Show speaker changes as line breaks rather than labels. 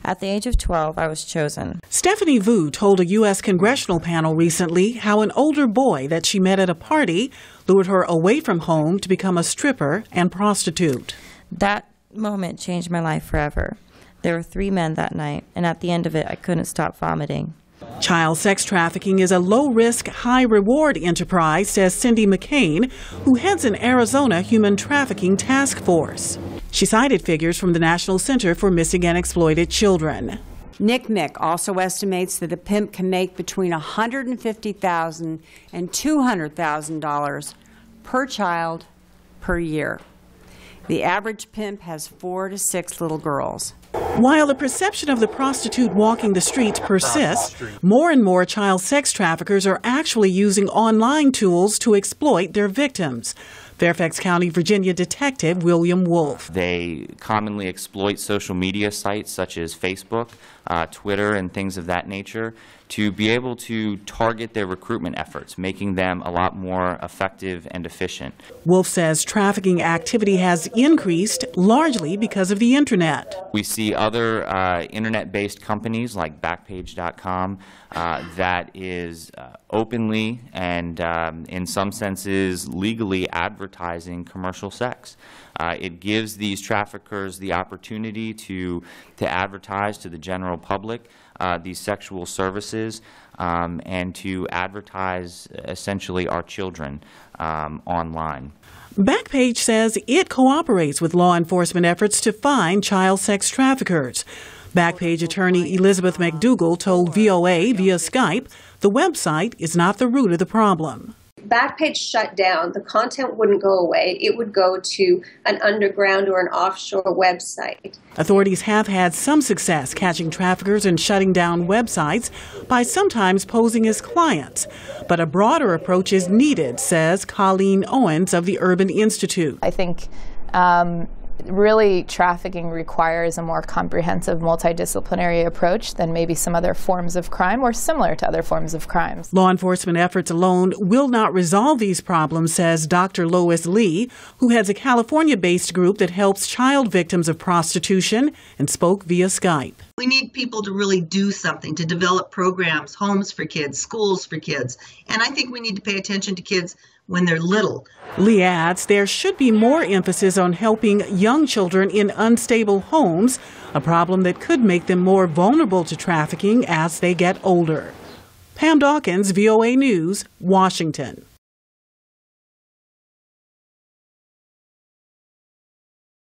At the age of 12, I was chosen.
Stephanie Vu told a U.S. congressional panel recently how an older boy that she met at a party lured her away from home to become a stripper and prostitute.
That moment changed my life forever. There were 3 men that night, and at the end of it, I couldn't stop vomiting.
Child sex trafficking is a low-risk, high-reward enterprise, says Cindy McCain, who heads an Arizona Human Trafficking Task Force. She cited figures from the National Center for Missing and Exploited Children.
NCMEC also estimates that a pimp can make between $150,000 and $200,000 per child per year. The average pimp has 4 to 6 little girls.
While the perception of the prostitute walking the streets persists, more and more child sex traffickers are actually using online tools to exploit their victims. Fairfax County, Virginia Detective William Wolf.
They commonly exploit social media sites such as Facebook, Twitter, and things of that nature to be able to target their recruitment efforts, making them a lot more effective and efficient.
Wolf says trafficking activity has increased largely because of the internet.
We see other internet-based companies like Backpage.com that is openly and in some senses legally advertising commercial sex. It gives these traffickers the opportunity to advertise to the general public these sexual services and to advertise essentially our children online.
Backpage says it cooperates with law enforcement efforts to find child sex traffickers. Backpage attorney Elizabeth McDougall told VOA via Skype the website is not the root of the problem.
Backpage shut down, the content wouldn't go away. It would go to an underground or an offshore website.
Authorities have had some success catching traffickers and shutting down websites by sometimes posing as clients. But a broader approach is needed, says Colleen Owens of the Urban Institute.
I think really trafficking requires a more comprehensive multidisciplinary approach than maybe some other forms of crime or similar to other forms of crimes.
Law enforcement efforts alone will not resolve these problems, says Dr. Lois Lee, who heads a California-based group that helps child victims of prostitution and spoke via Skype.
We need people to really do something, to develop programs, homes for kids, schools for kids. And I think we need to pay attention to kids when they're little.
Lee adds there should be more emphasis on helping young children in unstable homes, a problem that could make them more vulnerable to trafficking as they get older. Pam Dockins, VOA News, Washington.